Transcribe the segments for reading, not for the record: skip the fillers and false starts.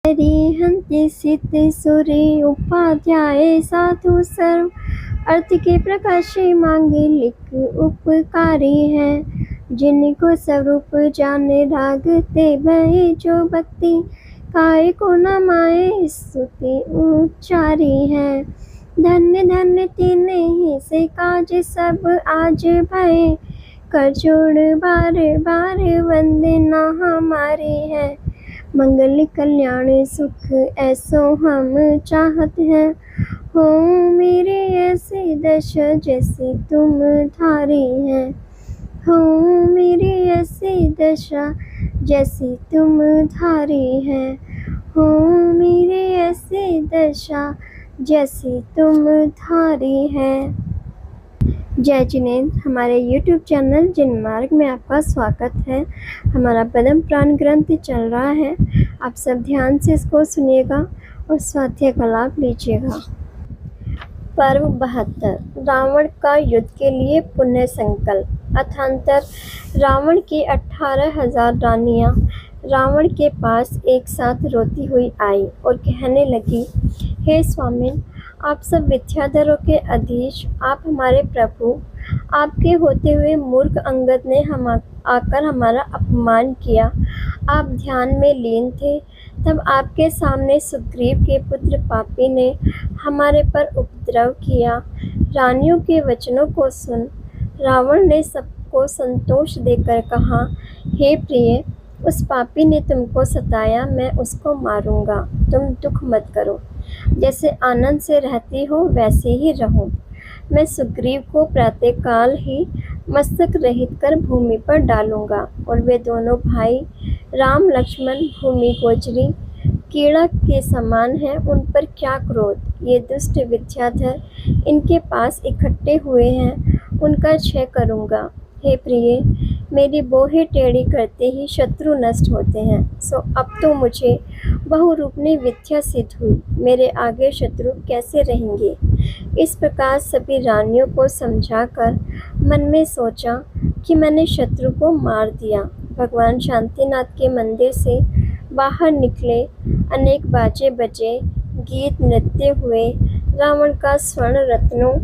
हंति सित सुरे उपाध्याय साधु सर्व अर्थ के प्रकाशी मांगे लिख उपकारी हैं। जिनको स्वरूप जाने रागते भये जो भक्ति काय को न माए स्तुति उच्चारी है। धन्य धन्य तिन्हीं से काज सब आज भये कर जोड़ बार बार वंदना हमारी है। मंगल कल्याण सुख ऐसो हम चाहत हैं। हो मेरी ऐसी दशा जैसी तुम धारी हैं। हो मेरी ऐसी दशा जैसी तुम धारी हैं। हो मेरी ऐसी दशा जैसी तुम धारी हैं। जय जिनेंद्र, हमारे YouTube चैनल जिनमार्ग में आपका स्वागत है। हमारा पद्म पुराण ग्रंथ चल रहा है। आप सब ध्यान से इसको सुनिएगा और स्वाध्याय का लाभ लीजिएगा। पर्व 72 रावण का युद्ध के लिए पुण्य संकल्प। अथांतर रावण की 18,000 रानियां रावण के पास एक साथ रोती हुई आई और कहने लगी, हे स्वामिन, आप सब विद्याधरों के अधीश, आप हमारे प्रभु, आपके होते हुए मूर्ख अंगद ने आकर हमारा अपमान किया। आप ध्यान में लीन थे, तब आपके सामने सुग्रीव के पुत्र पापी ने हमारे पर उपद्रव किया। रानियों के वचनों को सुन रावण ने सबको संतोष देकर कहा, हे प्रिय, उस पापी ने तुमको सताया, मैं उसको मारूंगा, तुम दुख मत करो। जैसे आनंद से रहती हो वैसे ही रहो। मैं सुग्रीव को प्रातःकाल ही मस्तक रहित कर भूमि पर डालूंगा और वे दोनों भाई राम लक्ष्मण भूमि गोचरी कीड़ा के समान हैं, उन पर क्या क्रोध। ये दुष्ट विद्याधर इनके पास इकट्ठे हुए हैं, उनका क्षय करूंगा। हे प्रिय, मेरी बोहे टेढ़ी करते ही शत्रु नष्ट होते हैं। सो अब तो मुझे बहुरूपनी विद्या सिद्ध हुई, मेरे आगे शत्रु कैसे रहेंगे। इस प्रकार सभी रानियों को समझाकर मन में सोचा कि मैंने शत्रु को मार दिया। भगवान शांतिनाथ के मंदिर से बाहर निकले, अनेक बाजे बजे, गीत नृत्य हुए। रावण का स्वर्ण रत्नों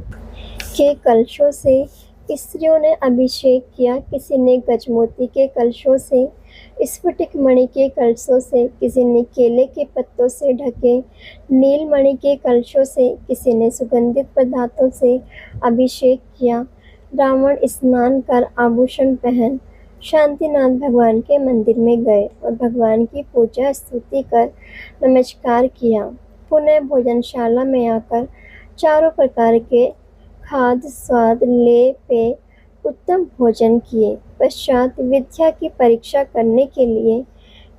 के कलशों से स्त्रियों ने अभिषेक किया, किसी ने गजमोती के कलशों से, स्फटिक मणि के कलशों से, किसी ने केले के पत्तों से ढके नीलमणि के कलशों से, किसी ने सुगंधित पदार्थों से अभिषेक किया। रावण स्नान कर आभूषण पहन शांतिनाथ भगवान के मंदिर में गए और भगवान की पूजा स्तुति कर नमस्कार किया। पुनः भोजनशाला में आकर चारों प्रकार के खाद्य स्वाद ले पे उत्तम भोजन किए। पश्चात विद्या की परीक्षा करने के लिए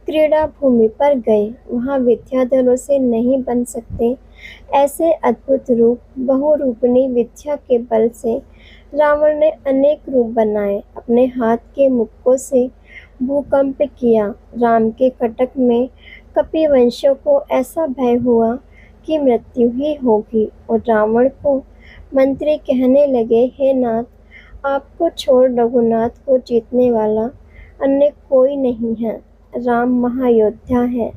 क्रीड़ा भूमि पर गए। वहाँ विद्याधरों से नहीं बन सकते ऐसे अद्भुत रूप, बहुरूपनी विद्या के बल से रावण ने अनेक रूप बनाए। अपने हाथ के मुक्कों से भूकंप किया। राम के कटक में कपिवंशियों को ऐसा भय हुआ कि मृत्यु ही होगी और रावण को मंत्री कहने लगे, हे नाथ, आपको छोड़ रघुनाथ को जीतने वाला अन्य कोई नहीं है। राम महायोद्धा है,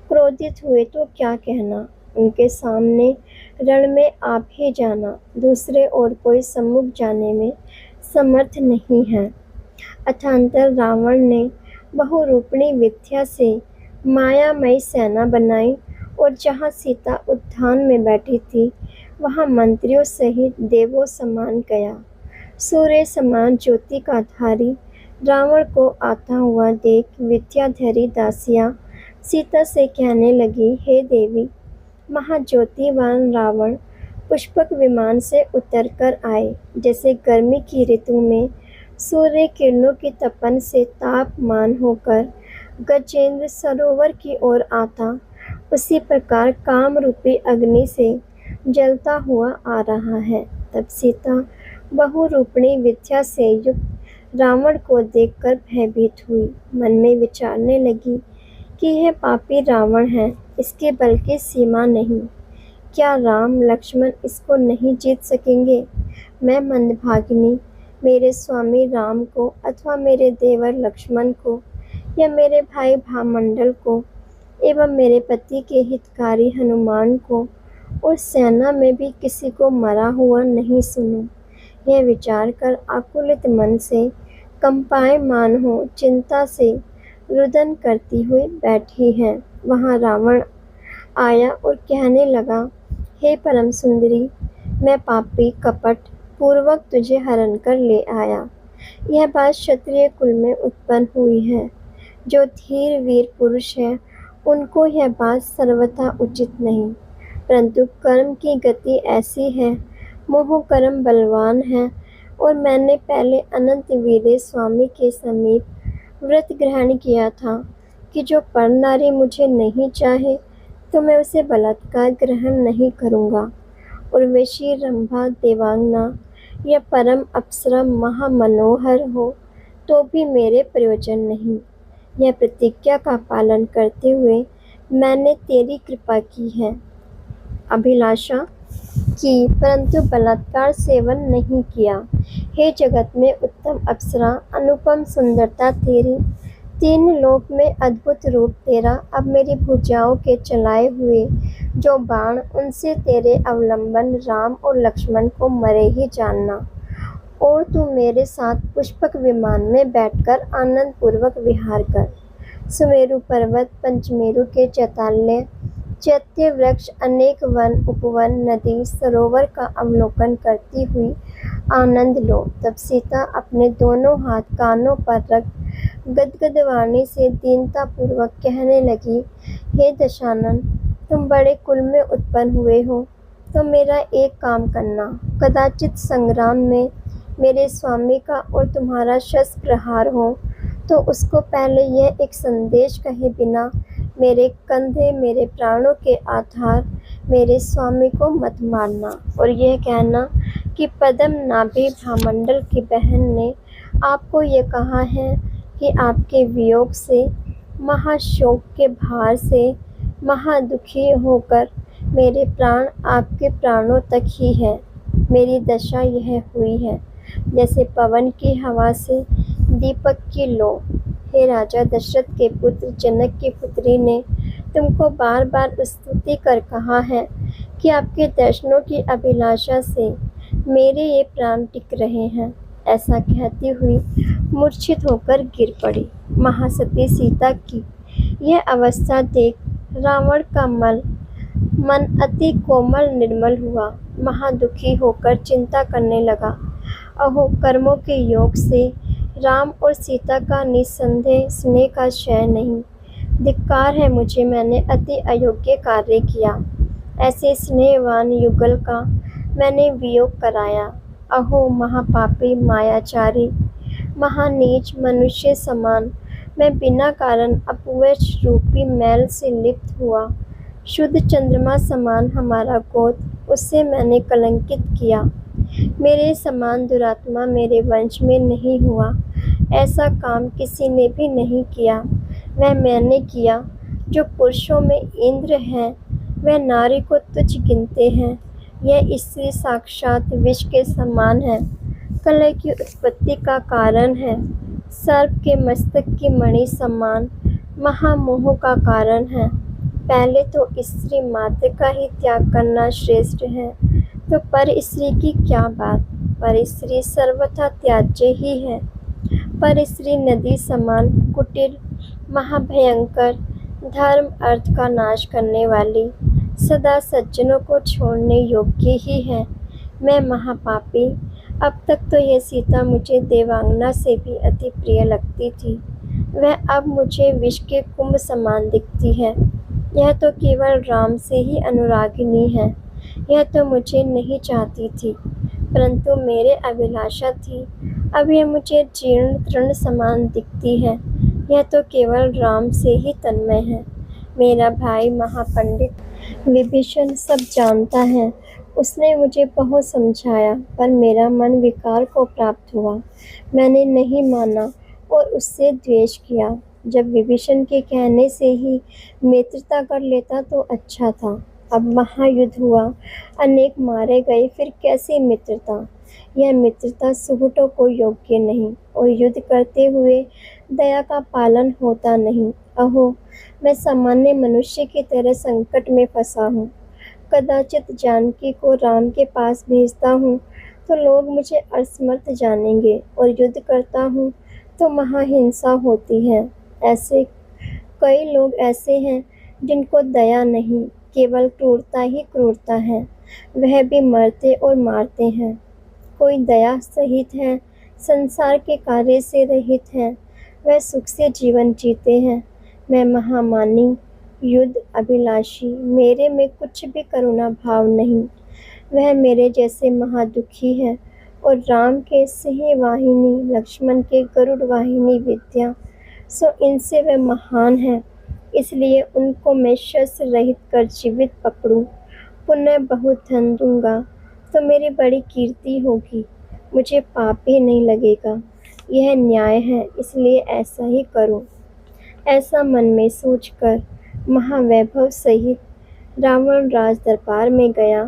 क्रोधित हुए तो क्या कहना, उनके सामने रण में आप ही जाना, दूसरे और कोई सम्मुख जाने में समर्थ नहीं है। अथांतर रावण ने बहुरूपणी विद्या से मायामयी सेना बनाई और जहाँ सीता उद्यान में बैठी थी वहाँ मंत्रियों सहित देवों समान गया। सूर्य समान ज्योति का धारी रावण को आता हुआ देख विद्याधरी दासियां सीता से कहने लगी, हे देवी, महाज्योतिवान रावण पुष्पक विमान से उतरकर आए। जैसे गर्मी की ऋतु में सूर्य किरणों की तपन से तापमान होकर गजेंद्र सरोवर की ओर आता, उसी प्रकार काम रूपी अग्नि से जलता हुआ आ रहा है। तब सीता बहुरूपणी विद्या से युक्त रावण को देखकर भयभीत हुई। मन में विचारने लगी कि यह पापी रावण है, इसके बल की सीमा नहीं। क्या राम लक्ष्मण इसको नहीं जीत सकेंगे? मैं मंदभागिनी मेरे स्वामी राम को अथवा मेरे देवर लक्ष्मण को या मेरे भाई भामंडल को एवं मेरे पति के हितकारी हनुमान को और सेना में भी किसी को मरा हुआ नहीं सुनूं। यह विचार कर आकुलित मन से कंपायमान हो चिंता से रुदन करती हुई बैठी है। वहाँ रावण आया और कहने लगा, हे परम सुंदरी, मैं पापी कपट पूर्वक तुझे हरण कर ले आया। यह बात क्षत्रिय कुल में उत्पन्न हुई है। जो धीर वीर पुरुष है उनको यह बात सर्वथा उचित नहीं, परंतु कर्म की गति ऐसी है, मोह कर्म बलवान है, और मैंने पहले अनंत वीरे स्वामी के समीप व्रत ग्रहण किया था कि जो पर नारी मुझे नहीं चाहे तो मैं उसे बलात्कार ग्रहण नहीं करूँगा। उर्वशी रंभा देवांगना या परम अप्सरा महामनोहर हो तो भी मेरे प्रयोजन नहीं। यह प्रतिज्ञा का पालन करते हुए मैंने तेरी कृपा की है, अभिलाषा की, परंतु बलात्कार सेवन नहीं किया। हे जगत में उत्तम अप्सरा, अनुपम सुंदरता तेरी, तीन लोक में अद्भुत रूप तेरा। अब मेरी भुजाओं के चलाए हुए जो बाण, उनसे तेरे अवलंबन राम और लक्ष्मण को मरे ही जानना, और तू मेरे साथ पुष्पक विमान में बैठकर आनंद पूर्वक विहार कर। सुमेरु पर्वत, पंचमेरु के चैताल्य, चैत्य वृक्ष, अनेक वन उपवन, नदी सरोवर का अवलोकन करती हुई आनंद लो। तब सीता अपने दोनों हाथ कानों पर रख गदगद वाणी से दीनता पूर्वक कहने लगी, हे दशानन, तुम बड़े कुल में उत्पन्न हुए हो, तो मेरा एक काम करना। कदाचित संग्राम में मेरे स्वामी का और तुम्हारा शस्त्र प्रहार हो तो उसको पहले यह एक संदेश कहे बिना मेरे कंधे, मेरे प्राणों के आधार, मेरे स्वामी को मत मारना, और यह कहना कि पद्म नाभि भामंडल की बहन ने आपको ये कहा है कि आपके वियोग से, महाशोक के भार से महादुखी होकर मेरे प्राण आपके प्राणों तक ही है। मेरी दशा यह हुई है जैसे पवन की हवा से दीपक की लो। हे राजा दशरथ के पुत्र जनक की पुत्री ने तुमको बार बार स्तुति कर कहा है कि आपके दर्शनों की अभिलाषा से मेरे ये प्राण टिक रहे हैं। ऐसा कहती हुई मूर्छित होकर गिर पड़ी। महासती सीता की यह अवस्था देख रावण का मन अति कोमल निर्मल हुआ। महादुखी होकर चिंता करने लगा, अहो कर्मों के योग से राम और सीता का निस्संदेह स्नेह का क्षय नहीं। धिक्कार है मुझे, मैंने अति अयोग्य कार्य किया। ऐसे स्नेहवान युगल का मैंने वियोग कराया। अहो महापापी, मायाचारी, महानीच, मनुष्य समान मैं बिना कारण अपवश रूपी मैल से लिप्त हुआ। शुद्ध चंद्रमा समान हमारा गोत्र, उससे मैंने कलंकित किया। मेरे समान दुरात्मा मेरे वंश में नहीं हुआ। ऐसा काम किसी ने भी नहीं किया। वह मैंने किया जो पुरुषों में इंद्र हैं वह नारी को तुच्छ गिनते हैं। यह स्त्री साक्षात विष के समान है, कलह की उत्पत्ति का कारण है, सर्प के मस्तक की मणि समान महामोह का कारण है। पहले तो स्त्री मात्र का ही त्याग करना श्रेष्ठ है, तो पर स्त्री की क्या बात। पर स्त्री सर्वथा त्याज्य ही है। पर स्त्री नदी समान कुटिल, महाभयंकर, धर्म अर्थ का नाश करने वाली, सदा सज्जनों को छोड़ने योग्य ही है। मैं महापापी, अब तक तो यह सीता मुझे देवांगना से भी अति प्रिय लगती थी, वह अब मुझे विष के कुंभ समान दिखती है। यह तो केवल राम से ही अनुरागिनी है। यह तो मुझे नहीं चाहती थी, परंतु मेरे अभिलाषा थी। अब यह मुझे जीर्ण तृण समान दिखती है। यह तो केवल राम से ही तन्मय है। मेरा भाई महापंडित विभीषण सब जानता है। उसने मुझे बहुत समझाया, पर मेरा मन विकार को प्राप्त हुआ। मैंने नहीं माना और उससे द्वेष किया। जब विभीषण के कहने से ही मित्रता कर लेता तो अच्छा था। अब महायुद्ध हुआ, अनेक मारे गए, फिर कैसी मित्रता। यह मित्रता सुहृदों को योग्य नहीं, और युद्ध करते हुए दया का पालन होता नहीं। अहो, मैं सामान्य मनुष्य की तरह संकट में फंसा हूँ। कदाचित जानकी को राम के पास भेजता हूँ तो लोग मुझे असमर्थ जानेंगे, और युद्ध करता हूँ तो महाहिंसा होती है। ऐसे कई लोग ऐसे हैं जिनको दया नहीं, केवल क्रूरता ही क्रूरता है। वह भी मरते और मारते हैं। कोई दया सहित है, संसार के कार्य से रहित है, वह सुख से जीवन जीते हैं। मैं महामानी, युद्ध अभिलाषी, मेरे में कुछ भी करुणा भाव नहीं। वह मेरे जैसे महादुखी है, और राम के सिंह वाहिनी, लक्ष्मण के गरुड़ वाहिनी विद्या, सो इनसे वह महान है। इसलिए उनको मैं शस्त्र रहित कर जीवित पकड़ूं, पुनः बहुत धन दूंगा तो मेरी बड़ी कीर्ति होगी, मुझे पाप ही नहीं लगेगा। यह न्याय है, इसलिए ऐसा ही करूं। ऐसा मन में सोचकर महावैभव सहित रावण राज दरबार में गया।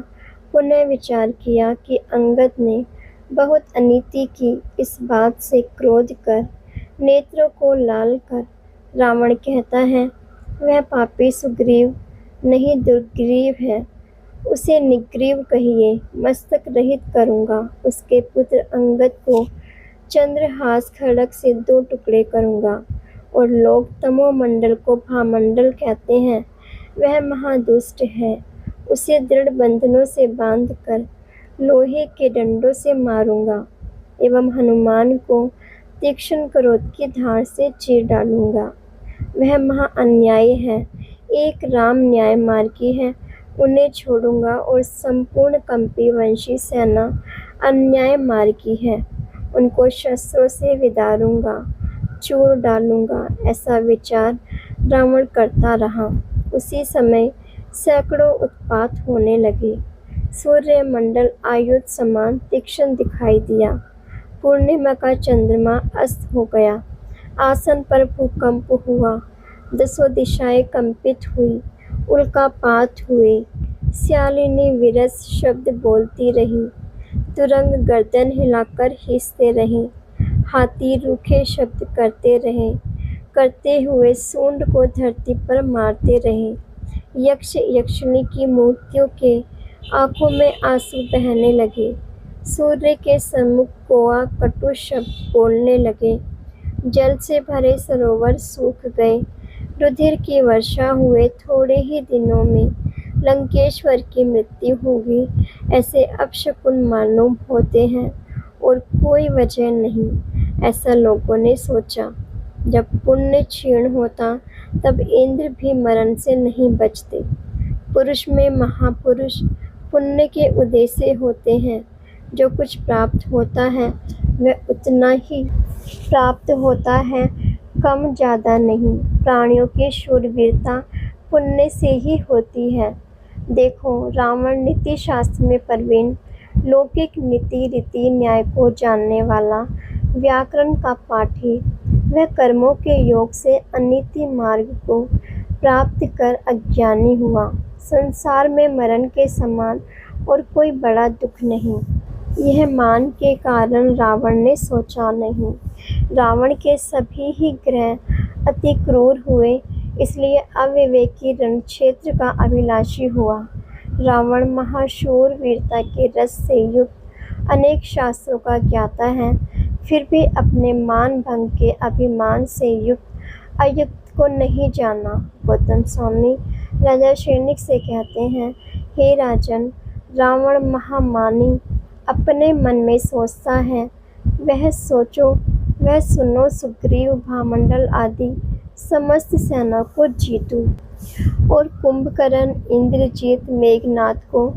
पुनः विचार किया कि अंगद ने बहुत अनीति की। इस बात से क्रोध कर नेत्रों को लाल कर रावण कहता है, वह पापी सुग्रीव नहीं दुर्ग्रीव है, उसे निग्रीव कहिए। मस्तक रहित करूँगा, उसके पुत्र अंगद को चंद्रहास खड्ग से 2 टुकड़े करूँगा। और लोग तमोमंडल को भामंडल कहते हैं। वह महादुष्ट है, उसे दृढ़ बंधनों से बांधकर लोहे के डंडों से मारूंगा, एवं हनुमान को तीक्ष्ण क्रोध की धार से चीर डालूंगा। वह महा अन्यायी है, एक राम न्याय मार्गी है, उन्हें छोड़ूंगा। और संपूर्ण कंपी वंशी सेना अन्याय मार्गी है, उनको शस्त्रों से विदारूंगा, चूर डालूंगा। ऐसा विचार रावण करता रहा। उसी समय सैकड़ों उत्पात होने लगे। सूर्य मंडल आयुध समान तीक्ष्ण दिखाई दिया। पूर्णिमा का चंद्रमा अस्त हो गया। आसन पर भूकंप हुआ, 10 दिशाएं कंपित हुई, उल्कापात हुए। श्यालिनी विरस शब्द बोलती रही, तुरंग गर्दन हिलाकर हिंसते रहे। हाथी रूखे शब्द करते रहे, करते हुए सूंड को धरती पर मारते रहे। यक्ष यक्षिणी की मूर्तियों के आंखों में आंसू बहने लगे। सूर्य के सम्मुख कोआ कटु शब्द बोलने लगे। जल से भरे सरोवर सूख गए। रुधिर की वर्षा हुए। थोड़े ही दिनों में लंकेश्वर की मृत्यु होगी। ऐसे अपशकुन मालूम होते हैं, और कोई वजह नहीं, ऐसा लोगों ने सोचा। जब पुण्य क्षीण होता तब इंद्र भी मरण से नहीं बचते। पुरुष में महापुरुष पुण्य के उदय से होते हैं। जो कुछ प्राप्त होता है वह उतना ही प्राप्त होता है, कम ज़्यादा नहीं। प्राणियों की शूरवीरता पुण्य से ही होती है। देखो, रावण नीति शास्त्र में प्रवीण, लौकिक नीति रीति न्याय को जानने वाला, व्याकरण का पाठी, वह कर्मों के योग से अनीति मार्ग को प्राप्त कर अज्ञानी हुआ। संसार में मरण के समान और कोई बड़ा दुख नहीं। यह मान के कारण रावण ने सोचा नहीं। रावण के सभी ही ग्रह अति क्रूर हुए, इसलिए अविवेकी रणक्षेत्र का अभिलाषी हुआ। रावण महाशूर वीरता के रस से युक्त अनेक शास्त्रों का ज्ञाता है, फिर भी अपने मान भंग के अभिमान से युक्त अयुक्त को नहीं जाना। गौतम स्वामी राजा शैनिक से कहते हैं, हे राजन, रावण महामानी अपने मन में सोचता है, वह सोचो, वह सुनो। सुग्रीव भामंडल आदि समस्त सेना को जीतूं, और कुंभकर्ण इंद्रजीत मेघनाथ को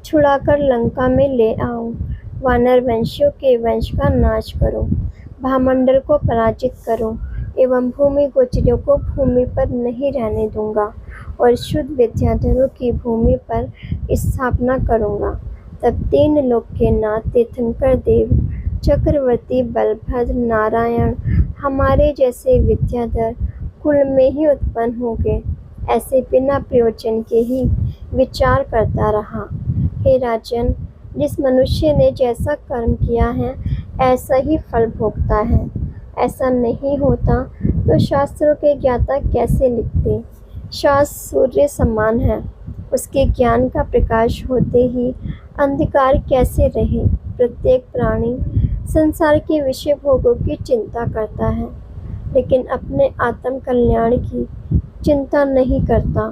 छुड़ाकर लंका में ले आऊं। वानर वंशियों के वंश का नाश करो, भामंडल को पराजित करो, एवं भूमि गोचरों को भूमि पर नहीं रहने दूंगा, और शुद्ध विद्याधरों की भूमि पर स्थापना करूंगा। तब 3 लोक के नाथ तीर्थंकर देव, चक्रवर्ती बलभद्र, नारायण हमारे जैसे विद्याधर कुल में ही उत्पन्न होंगे। ऐसे बिना प्रयोजन के ही विचार करता रहा। हे राजन, जिस मनुष्य ने जैसा कर्म किया है ऐसा ही फल भोगता है। ऐसा नहीं होता तो शास्त्रों के ज्ञाता कैसे लिखते? शास्त्र सूर्य समान है, उसके ज्ञान का प्रकाश होते ही अंधकार कैसे रहे? प्रत्येक प्राणी संसार के विषय भोगों की चिंता करता है, लेकिन अपने आत्म कल्याण की चिंता नहीं करता।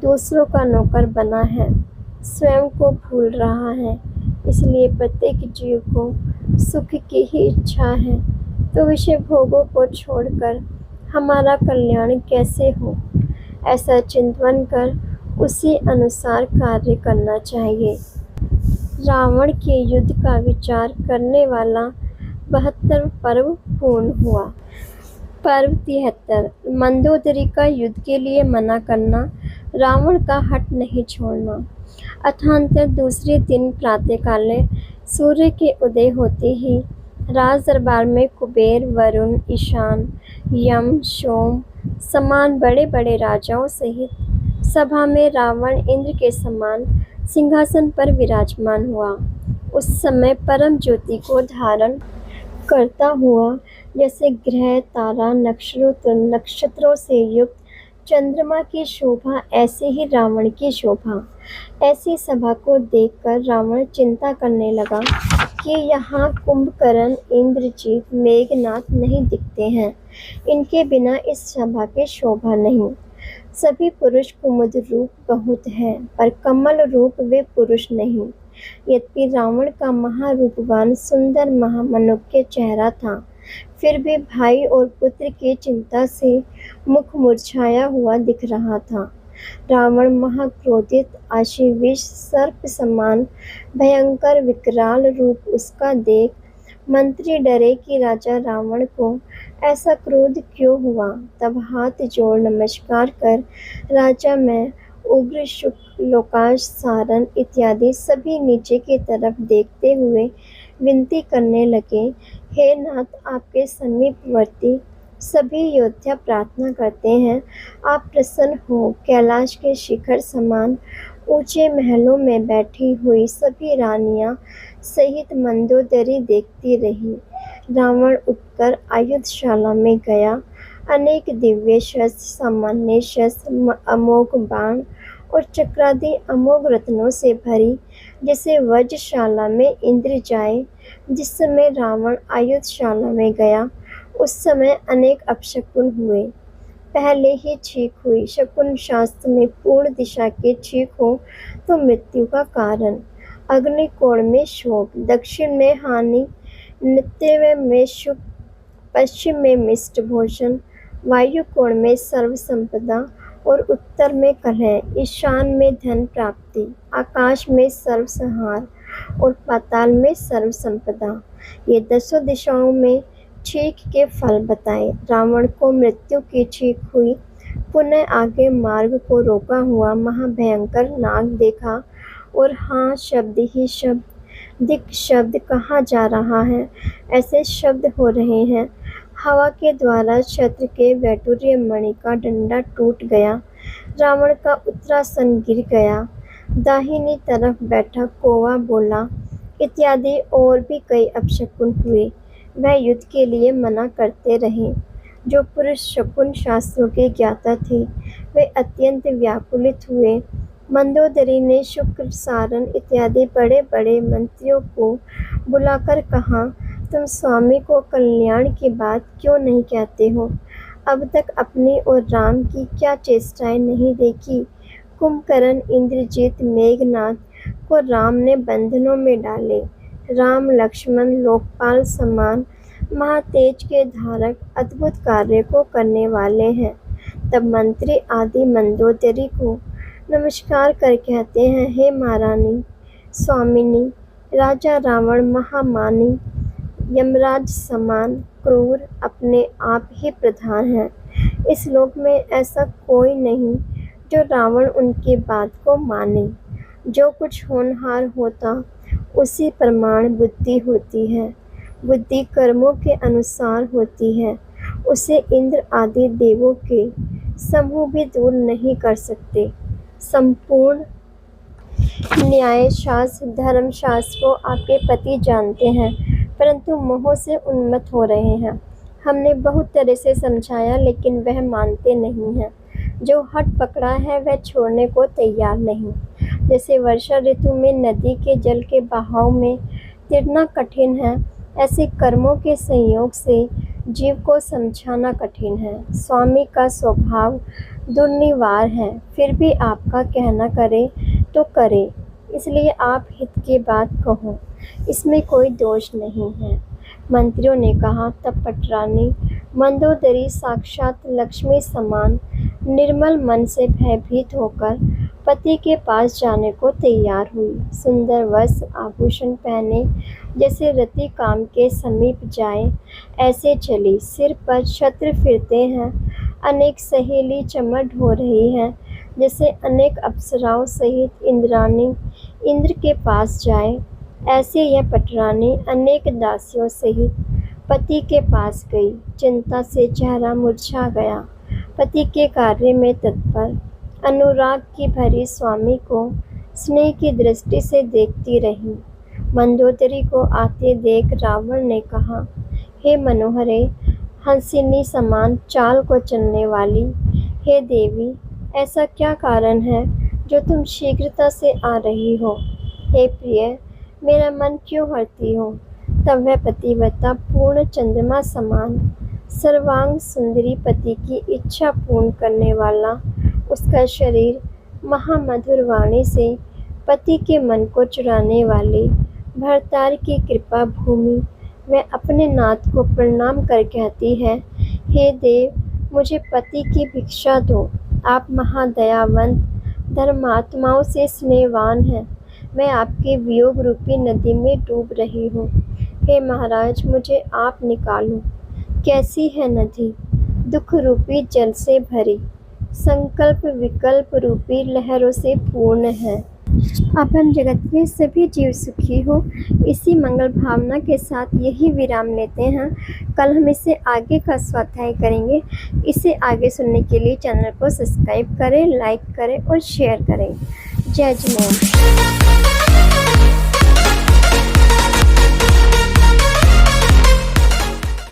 दूसरों का नौकर बना है, स्वयं को भूल रहा है। इसलिए प्रत्येक जीव को सुख की ही इच्छा है, तो विषय भोगों को छोड़कर हमारा कल्याण कैसे हो? ऐसा चिंतन कर उसी अनुसार कार्य करना चाहिए। रावण के युद्ध का विचार करने वाला 72 पर्व पूर्ण हुआ। पर्व 73 मंदोदरी का युद्ध के लिए मना करना, रावण का हठ नहीं छोड़ना। अथान्तर दूसरे दिन प्रातःकाले सूर्य के उदय होते ही राज दरबार में कुबेर, वरुण, ईशान, यम, सोम समान बड़े बड़े राजाओं सहित सभा में रावण इंद्र के समान सिंहासन पर विराजमान हुआ। उस समय परम ज्योति को धारण करता हुआ जैसे ग्रह, तारा, नक्षत्रों से युक्त चंद्रमा की शोभा, ऐसे ही रावण की शोभा। ऐसी सभा को देखकर रावण चिंता करने लगा कि यहाँ कुंभकर्ण, इंद्रजीत, मेघनाथ नहीं दिखते हैं। इनके बिना इस सभा की शोभा नहीं। सभी पुरुष कुमुद रूप बहुत है, पर कमल रूप वे पुरुष नहीं। यद्यपि रावण का महारूपवान सुंदर महामनुष्य चेहरा था, फिर भी भाई और पुत्र की चिंता से मुख मुरझाया हुआ दिख रहा था। रावण महाक्रोधित, आशीविश, सर्प समान भयंकर विकराल रूप उसका देख मंत्री डरे कि राजा रावण को ऐसा क्रोध क्यों हुआ। तब हाथ जोड़ नमस्कार कर राजा मैं, उग्र, शुक्र, लोकाश, सारन इत्यादि सभी नीचे की तरफ देखते हुए विनती करने लगे, हे नाथ, आपके समीपवर्ती सभी योद्धा प्रार्थना करते हैं, आप प्रसन्न हो। कैलाश के शिखर समान ऊंचे महलों में बैठी हुई सभी रानियां सहित मंदोदरी देखती रही। रावण उठकर आयुधशाला में गया। अनेक दिव्य शस्त्र, सामान्य शस्त्र, अमोघ बाण और चक्रादि अमोघ रत्नों से भरी जैसे वज्रशाला में इंद्र जाए। जिस समय रावण आयुधशाला में गया, उस समय अनेक अपशकुन हुए। पहले ही छींक हुई। शकुन शास्त्र में पूर्ण दिशा के छींक हो तो मृत्यु का कारण। अग्निकोण में शोक, दक्षिण में हानि, नृत्य में शुभ, पश्चिम में मिष्ट भोजन, वायु कोण में सर्व संपदा और उत्तर में कलह, ईशान में धन प्राप्ति, आकाश में सर्व संहार और पाताल में सर्व संपदा। ये 10 दिशाओं में छींक के फल बताए। रावण को मृत्यु की छींक हुई। पुनः आगे मार्ग को रोका हुआ महाभयंकर नाग देखा और हाँ शब्द ही शब्द, दिक शब्द, कहाँ जा रहा है, ऐसे शब्द हो रहे हैं। हवा के द्वारा छत्र के वैडूर्य मणि का डंडा टूट गया। रावण का उत्तरासन गिर गया। दाहिनी तरफ बैठा कौवा बोला इत्यादि और भी कई अपशकुन हुए। वह युद्ध के लिए मना करते रहे। जो पुरुष शकुन शास्त्रों के ज्ञाता थे, वे अत्यंत व्याकुलित हुए। मंदोदरी ने शुक्र, सारन इत्यादि बड़े बड़े मंत्रियों को बुलाकर कहा, तुम स्वामी को कल्याण की बात क्यों नहीं कहते हो? अब तक अपनी और राम की क्या चेष्टाएं नहीं देखी? कुंभकर्ण, इंद्रजीत, मेघनाथ को राम ने बंधनों में डाले। राम, लक्ष्मण लोकपाल समान महातेज के धारक अद्भुत कार्य को करने वाले हैं। तब मंत्री आदि मंदोदरी को नमस्कार कर कहते हैं, हे महारानी, स्वामिनी, राजा रावण महामानी, यमराज समान क्रूर, अपने आप ही प्रधान है। इस लोक में ऐसा कोई नहीं जो रावण उनकी बात को माने। जो कुछ होनहार होता उसी प्रमाण बुद्धि होती है। बुद्धि कर्मों के अनुसार होती है। उसे इंद्र आदि देवों के समूह भी दूर नहीं कर सकते। संपूर्ण न्याय शास्त्र, धर्मशास्त्र को आपके पति जानते हैं, परंतु मोह से उन्मत्त हो रहे हैं। हमने बहुत तरह से समझाया लेकिन वह मानते नहीं हैं। जो हट पकड़ा है वह छोड़ने को तैयार नहीं। जैसे वर्षा ऋतु में नदी के जल के बहाव में तैरना कठिन है, ऐसे कर्मों के संयोग से जीव को समझाना कठिन है। स्वामी का स्वभाव दुर्निवार है, फिर भी आपका कहना करे तो करे, इसलिए आप हित की बात कहो, इसमें कोई दोष नहीं है। मंत्रियों ने कहा। तब पटरानी मंदोदरी साक्षात लक्ष्मी समान निर्मल मन से भयभीत होकर पति के पास जाने को तैयार हुई। सुंदर वस्त्र आभूषण पहने जैसे रति काम के समीप जाए ऐसे चली। सिर पर छत्र फिरते हैं, अनेक सहेली चमट हो रही है, जैसे अनेक अप्सराओं सहित इंद्राणी इंद्र के पास जाए ऐसे यह पटरानी अनेक दासियों सहित पति के पास गई। चिंता से चेहरा मुरझा गया। पति के कार्य में तत्पर अनुराग की भरी स्वामी को स्नेह की दृष्टि से देखती रही। मंदोदरी को आते देख रावण ने कहा, हे मनोहरे, हंसिनी समान चाल को चलने वाली, हे देवी, ऐसा क्या कारण है जो तुम शीघ्रता से आ रही हो? हे प्रिय, मेरा मन क्यों हरती हो? तब वह पतिव्रता पूर्ण चंद्रमा समान सर्वांग सुंदरी पति की इच्छा पूर्ण करने वाला उसका शरीर महामधुर वाणी से पति के मन को चुराने वाली भरतार की कृपा भूमि वह अपने नाथ को प्रणाम कर कहती है, हे देव, मुझे पति की भिक्षा दो। आप महादयावंत धर्मात्माओं से स्नेहवान हैं। मैं आपके वियोग रूपी नदी में डूब रही हूँ। हे महाराज, मुझे आप निकालो। कैसी है नदी? दुख रूपी जल से भरी, संकल्प विकल्प रूपी लहरों से पूर्ण है। अब हम जगत के सभी जीव सुखी हो, इसी मंगल भावना के साथ यही विराम लेते हैं। कल हम इससे आगे का स्वाध्याय करेंगे। इसे आगे सुनने के लिए चैनल को सब्सक्राइब करें, लाइक करें और शेयर करें। जय जय।